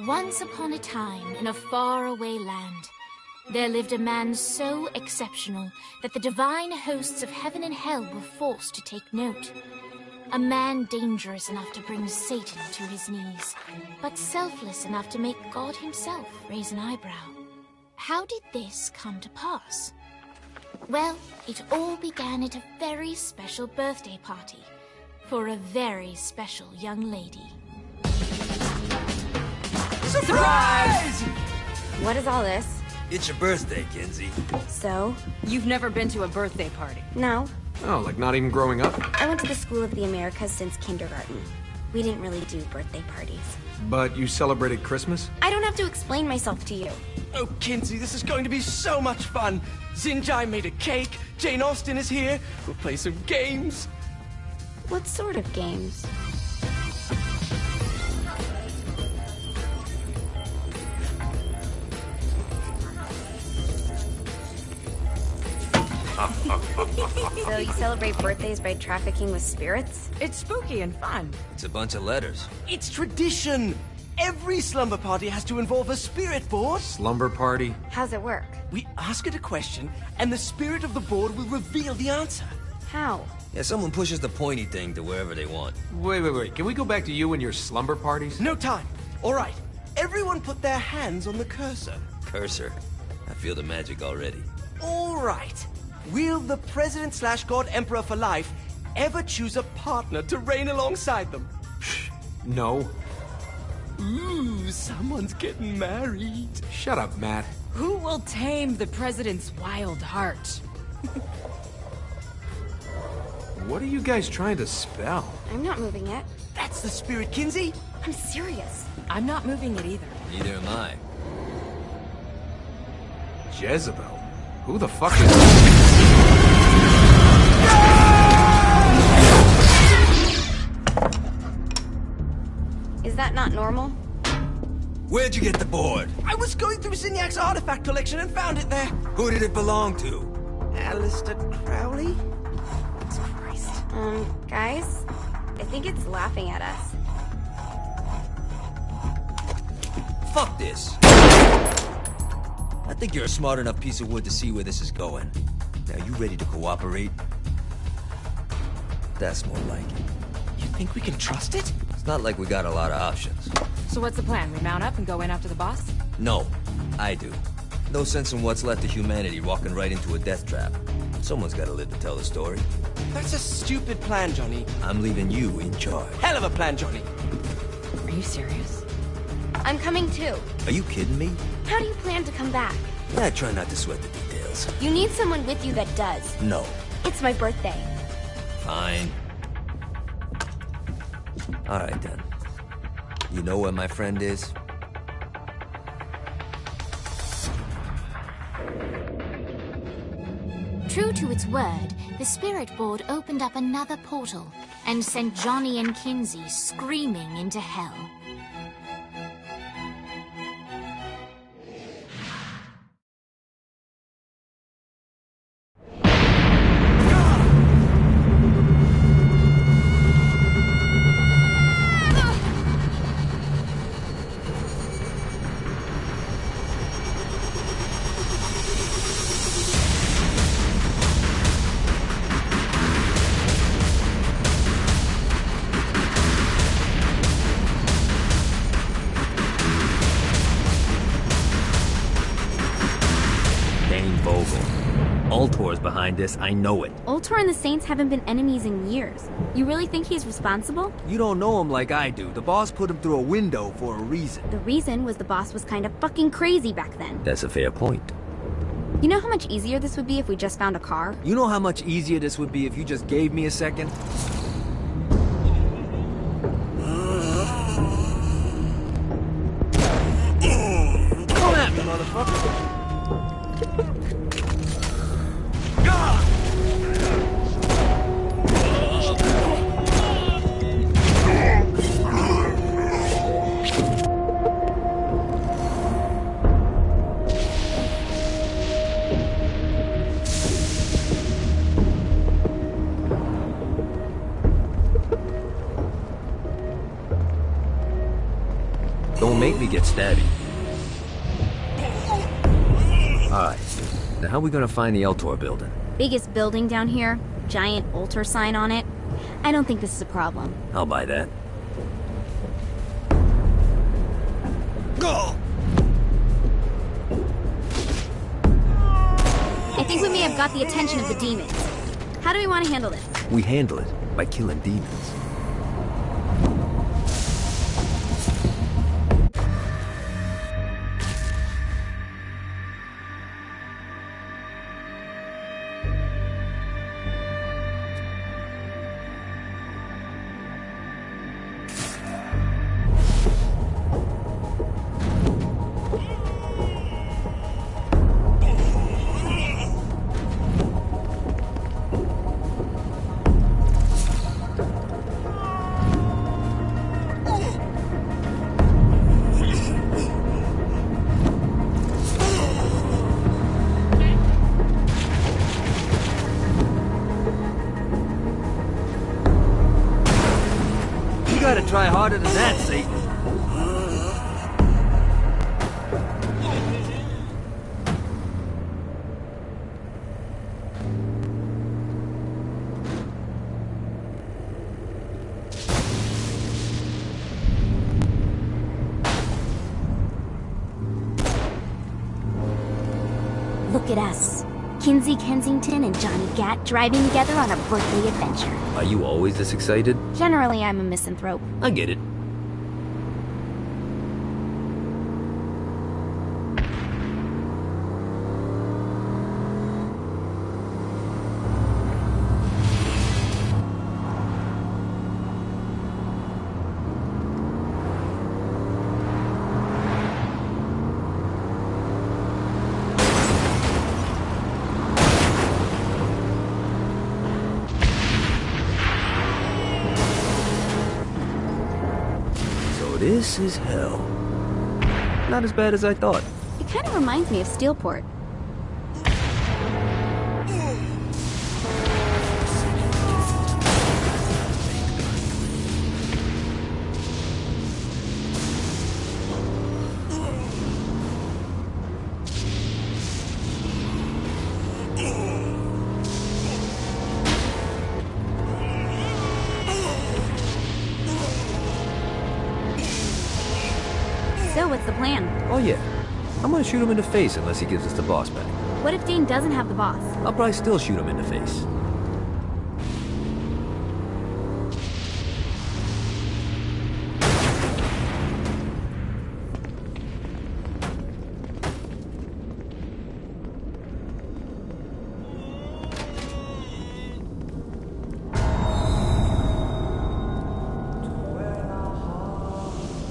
Once upon a time, in a faraway land, there lived a man so exceptional that the divine hosts of heaven and hell were forced to take note. A man dangerous enough to bring Satan to his knees, but selfless enough to make God himself raise an eyebrow. How did this come to pass? Well, it all began at a very special birthday party for a very special young lady. Surprise! What is all this? It's your birthday, Kinsey. So? You've never been to a birthday party? No. Oh, like not even growing up? I went to the School of the Americas since kindergarten. We didn't really do birthday parties. But you celebrated Christmas? I don't have to explain myself to you. Oh, Kinsey, this is going to be so much fun. Xinjai made a cake, Jane Austen is here, we'll play some games. What sort of games? So you celebrate birthdays by trafficking with spirits? It's spooky and fun. It's a bunch of letters. It's tradition. Every slumber party has to involve a spirit board. Slumber party? How's it work? We ask it a question, and the spirit of the board will reveal the answer. How? Yeah, someone pushes the pointy thing to wherever they want. Wait. Can we go back to you and your slumber parties? No time. All right. Everyone put their hands on the cursor. Cursor. I feel the magic already. All right. Will the President/God Emperor for life ever choose a partner to reign alongside them? No. Ooh, someone's getting married. Shut up, Matt. Who will tame the president's wild heart? What are you guys trying to spell? I'm not moving it. That's the spirit, Kinsey. I'm serious. I'm not moving it either. Neither am I. Jezebel? Who the fuck is... Is that not normal? Where'd you get the board? I was going through Signac's artifact collection and found it there. Who did it belong to? Alistair Crowley? Christ. Guys? I think it's laughing at us. Fuck this. I think you're a smart enough piece of wood to see where this is going. Now, you ready to cooperate? That's more like it. You think we can trust it? It's not like we got a lot of options. So what's the plan? We mount up and go in after the boss? No, I do. No sense in what's left of humanity walking right into a death trap. Someone's gotta live to tell the story. That's a stupid plan, Johnny. I'm leaving you in charge. Hell of a plan, Johnny. Are you serious? I'm coming too. Are you kidding me? How do you plan to come back? Yeah, I try not to sweat the details. You need someone with you that does. No. It's my birthday. Fine. Alright then. You know where my friend is? True to its word, the spirit board opened up another portal and sent Johnny and Kinsey screaming into hell. Ultor's behind this, I know it. Ultor and the Saints haven't been enemies in years. You really think he's responsible? You don't know him like I do. The boss put him through a window for a reason. The reason was the boss was kind of fucking crazy back then. That's a fair point. You know how much easier this would be if we just found a car? You know how much easier this would be if you just gave me a second? Come at me, motherfucker! could get stabby. Alright, now how are we gonna find the Eltor building? Biggest building down here, giant altar sign on it. I don't think this is a problem. I'll buy that. I think we may have got the attention of the demons. How do we want to handle this? We handle it by killing demons. You gotta try harder than that, Satan. Look at us. Kinsey Kensington and Johnny Gat driving together on a birthday adventure. Are you always this excited? Generally, I'm a misanthrope. I get it. This is hell. Not as bad as I thought. It kind of reminds me of Steelport. So, what's the plan? Oh yeah. I'm gonna shoot him in the face unless he gives us the boss back. What if Dane doesn't have the boss? I'll probably still shoot him in the face.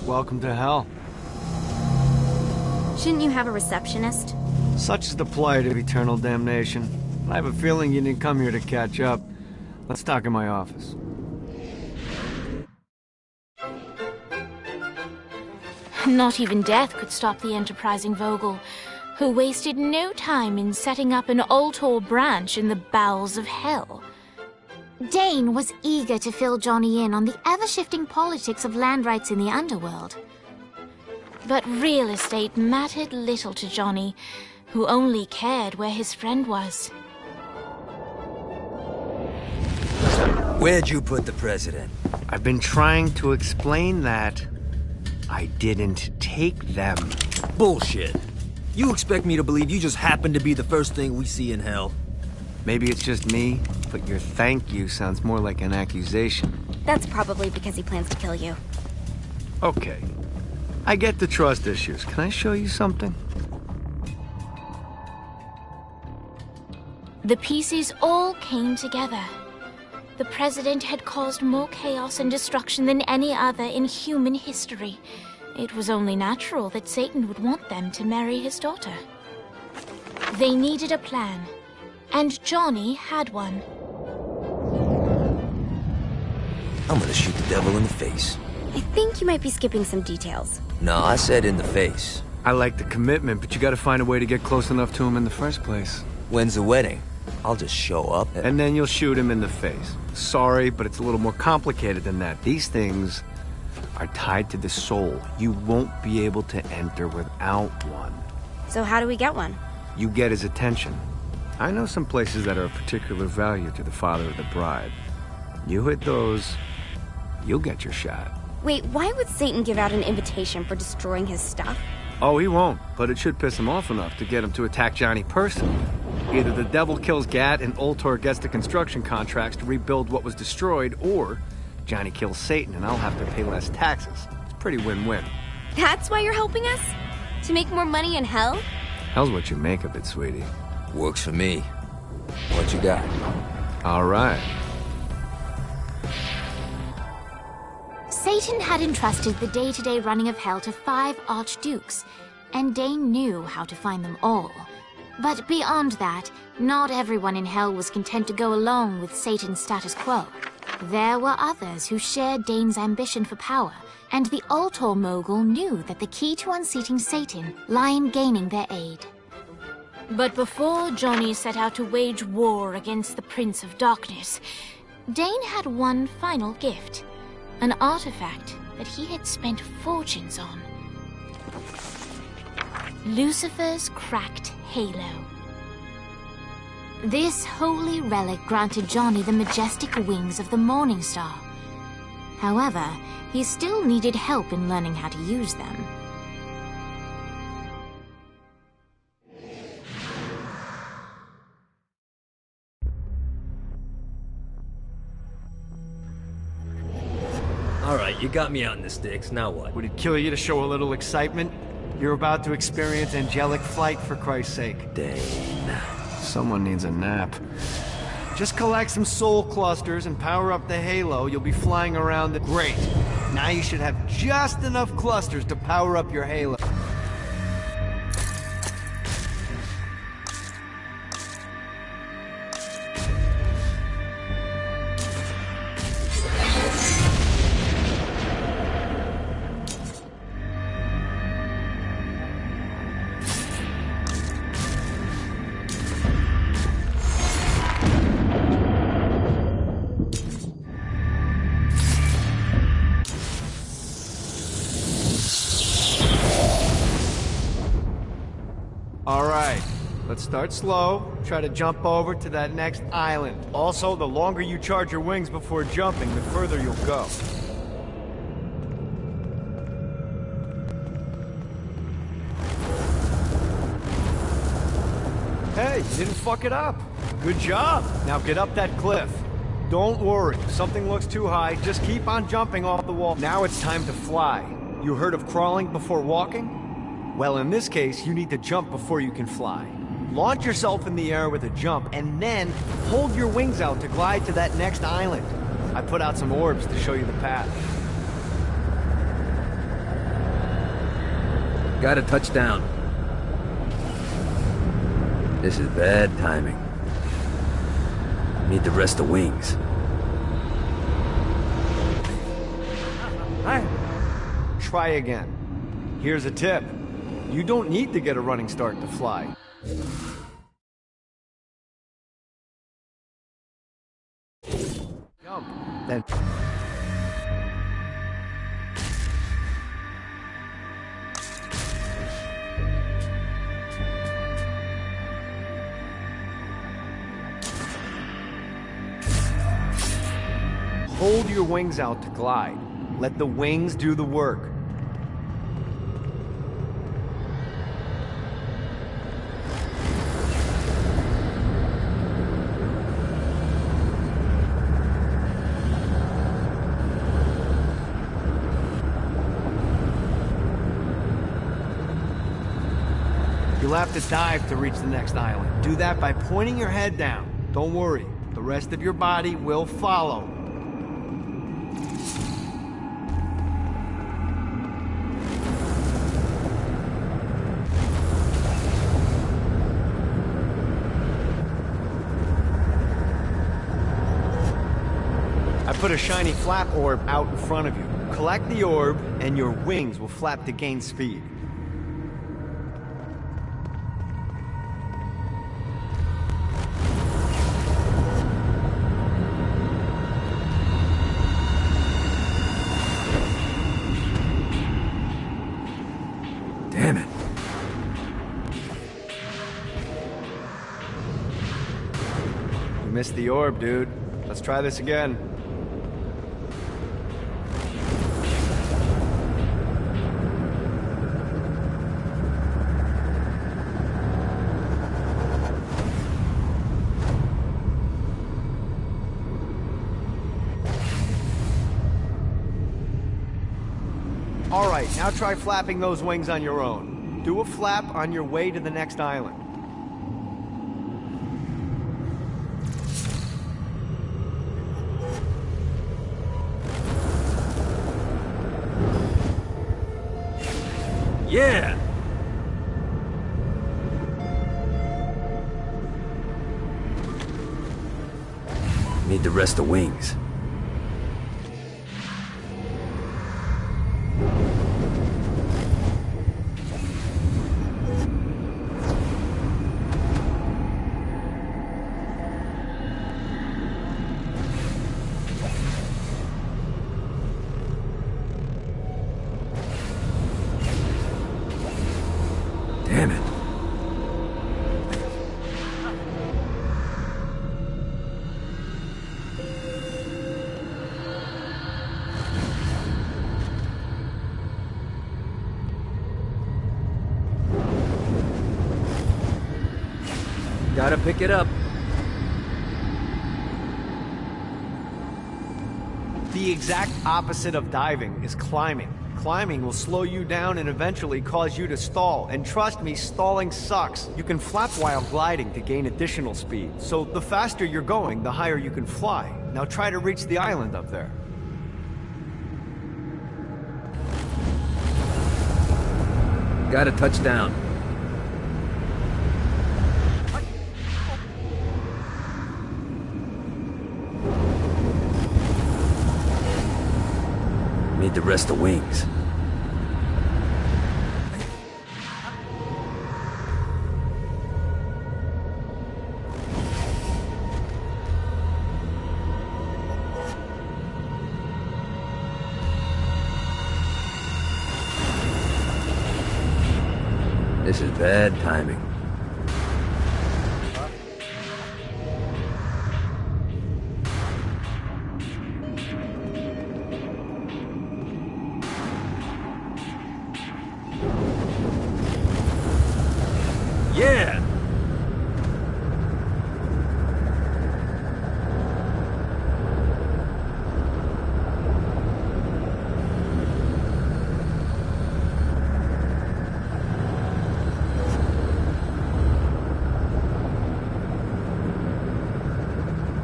Welcome to hell. Shouldn't you have a receptionist? Such is the plight of eternal damnation. I have a feeling you didn't come here to catch up. Let's talk in my office. Not even death could stop the enterprising Vogel, who wasted no time in setting up an Ultor branch in the bowels of hell. Dane was eager to fill Johnny in on the ever-shifting politics of land rights in the underworld. But real estate mattered little to Johnny, who only cared where his friend was. Where'd you put the president? I've been trying to explain that. I didn't take them. Bullshit. You expect me to believe you just happened to be the first thing we see in hell? Maybe it's just me, but your thank you sounds more like an accusation. That's probably because he plans to kill you. Okay. I get the trust issues. Can I show you something? The pieces all came together. The president had caused more chaos and destruction than any other in human history. It was only natural that Satan would want them to marry his daughter. They needed a plan, and Johnny had one. I'm gonna shoot the devil in the face. I think you might be skipping some details. No, I said in the face. I like the commitment, but you gotta find a way to get close enough to him in the first place. When's the wedding? I'll just show up And then you'll shoot him in the face. Sorry, but it's a little more complicated than that. These things are tied to the soul. You won't be able to enter without one. So how do we get one? You get his attention. I know some places that are of particular value to the father of the bride. You hit those, you'll get your shot. Wait, why would Satan give out an invitation for destroying his stuff? Oh, he won't, but it should piss him off enough to get him to attack Johnny personally. Either the devil kills Gat and Ultor gets the construction contracts to rebuild what was destroyed, or Johnny kills Satan and I'll have to pay less taxes. It's pretty win-win. That's why you're helping us? To make more money in hell? Hell's what you make of it, sweetie. Works for me. What you got? All right. Satan had entrusted the day-to-day running of hell to 5 archdukes, and Dane knew how to find them all. But beyond that, not everyone in hell was content to go along with Satan's status quo. There were others who shared Dane's ambition for power, and the Ultor mogul knew that the key to unseating Satan lay in gaining their aid. But before Johnny set out to wage war against the Prince of Darkness, Dane had one final gift. An artifact that he had spent fortunes on. Lucifer's cracked halo. This holy relic granted Johnny the majestic wings of the Morning Star. However, he still needed help in learning how to use them. Alright, you got me out in the sticks, now what? Would it kill you to show a little excitement? You're about to experience angelic flight, for Christ's sake. Dane. Someone needs a nap. Just collect some soul clusters and power up the halo. You'll be flying around the... Great. Now you should have just enough clusters to power up your halo. Alright, let's start slow. Try to jump over to that next island. Also, the longer you charge your wings before jumping, the further you'll go. Hey, you didn't fuck it up. Good job. Now get up that cliff. Don't worry, if something looks too high, just keep on jumping off the wall. Now it's time to fly. You heard of crawling before walking? Well, in this case, you need to jump before you can fly. Launch yourself in the air with a jump, and then hold your wings out to glide to that next island. I put out some orbs to show you the path. Gotta touch down. This is bad timing. Need to rest the wings. Hi. Try again. Here's a tip. You don't need to get a running start to fly. Jump, then... Hold your wings out to glide. Let the wings do the work. You'll have to dive to reach the next island. Do that by pointing your head down. Don't worry, the rest of your body will follow. I put a shiny flap orb out in front of you. Collect the orb, and your wings will flap to gain speed. missed the orb, dude. Let's try this again. Alright, now try flapping those wings on your own. Do a flap on your way to the next island. Yeah! Need to rest the wings. Damn it. Gotta pick it up. The exact opposite of diving is climbing. Climbing will slow you down and eventually cause you to stall. And trust me, stalling sucks. You can flap while gliding to gain additional speed. So the faster you're going, the higher you can fly. Now try to reach the island up there. Gotta touch down. Need to rest the wings. This is bad timing. Yeah!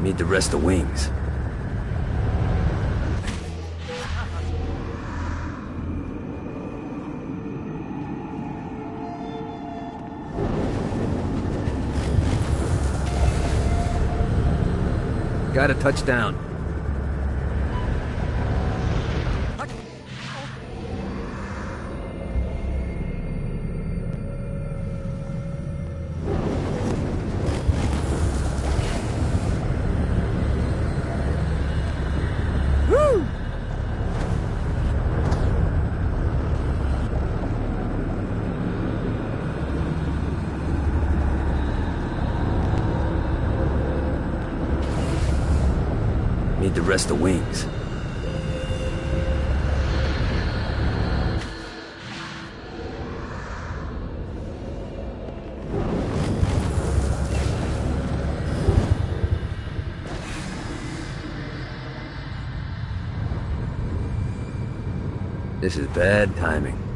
Need to rest the wings. Gotta touch down. Woo! Need to rest the wings. This is bad timing.